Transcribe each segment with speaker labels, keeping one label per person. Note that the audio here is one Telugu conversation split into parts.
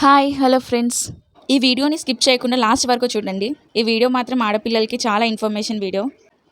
Speaker 1: Hi hello friends. ఈ వీడియోని స్కిప్ చేయకుండా లాస్ట్ వరకు చూడండి. ఈ వీడియో మాత్రం ఆడపిల్లలకి చాలా ఇన్ఫర్మేషన్ వీడియో.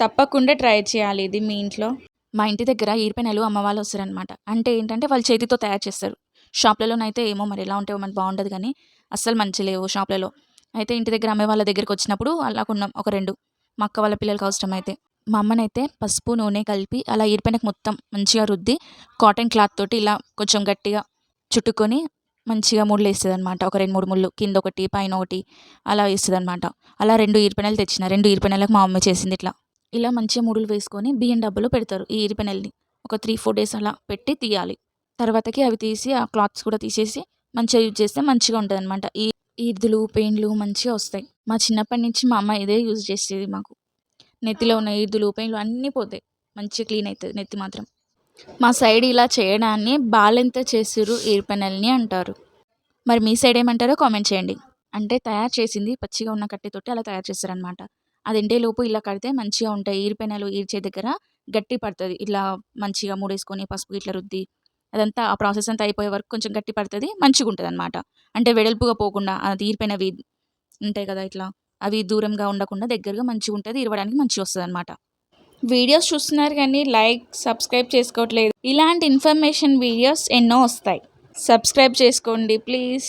Speaker 1: తప్పకుండా ట్రై చేయాలి ఇది మీ ఇంట్లో. మా ఇంటి దగ్గర ఈర్పెనెలు అమ్మ వాళ్ళు వస్తారనమాట. అంటే ఏంటంటే వాళ్ళు చేతితో తయారు చేస్తారు. షాప్లలోనైతే ఏమో మరి ఎలా ఉంటాయో మనకు బాగుండదు కానీ అస్సలు మంచి లేవు షాప్లలో. అయితే ఇంటి దగ్గర అమ్మే వాళ్ళ దగ్గరికి వచ్చినప్పుడు అలా కొన్నాం ఒక 2. మా అక్క వాళ్ళ పిల్లలకి అవసరమైతే. మా అమ్మనైతే పసుపు నూనె కలిపి అలా ఈర్పెనకు మొత్తం మంచిగా రుద్ది కాటన్ క్లాత్ తోటి ఇలా కొంచెం గట్టిగా చుట్టుకొని మంచిగా ముళ్ళేస్తదనమాట. ఒక 2, 3 ముళ్ళు కిందొకటి, పైనొకటి అలా ఏస్తదనమాట. అలా 2 ఈర్పెనెలు తెచ్చిన. 2 ఈర్పెనెలకు మా అమ్మ చేసింది ఇట్లా. ఇలా మంచిగా ముడులు వేసుకొని బియ్యం డబ్బాలో పెడతారు ఈ ఈర్పెనెల్ని. ఒక 3, 4 డేస్ అలా పెట్టి తీయాలి. తర్వాతకి అవి తీసి ఆ క్లాత్స్ కూడా తీసేసి మంచిగా యూజ్ చేస్తే మంచిగా ఉంటదనమాట. ఈ ఈర్దులు, పెయిన్లు మంచిగా వస్తాయి. మా చిన్నప్పటి నుంచి మా అమ్మ ఇదే యూజ్ చేసేది మాకు. నెత్తిలో ఉన్న ఈర్దులు, పెయిన్లు అన్నీ పోతాయి. మంచిగా క్లీన్ అయితది నెత్తి మాత్రం. మా సైడ్ ఇలా చేయడాన్ని బాలెంత చేసురు ఈర్పెనెల్ని అంటారు. మరి మీ సైడ్ ఏమంటారో కామెంట్ చేయండి. అంటే తయారు చేసింది పచ్చిగా ఉన్న కట్టెతోటి అలా తయారు చేస్తారనమాట. అది ఎండేలోపు ఇలా కడితే మంచిగా ఉంటాయి. ఈర్పెనెలు ఈర్చే దగ్గర గట్టి పడతది. ఇలా మంచిగా ముడేసుకొని పసుపు ఇట్లా రుద్ది అదంతా ఆ ప్రాసెస్ అంతా అయిపోయే వరకు కొంచెం గట్టి పడతది. మంచిగుంటదనమాట. అంటే వెడల్పుగా పోకుండా అది ఈర్పెనవి ఉంటాయి కదా! ఇట్లా అవి దూరంగా ఉండకుండా దగ్గరగా మంచిగుంటది. ఇరవడానికి మంచిగొస్తదనమాట. వీడియోస్ చూస్తున్నారు కానీ లైక్, సబ్స్క్రైబ్ చేసుకోవట్లేదు. ఇలాంటి ఇన్ఫర్మేషన్ వీడియోస్ ఎన్నో వస్తాయి. సబ్స్క్రైబ్ చేసుకోండి ప్లీజ్.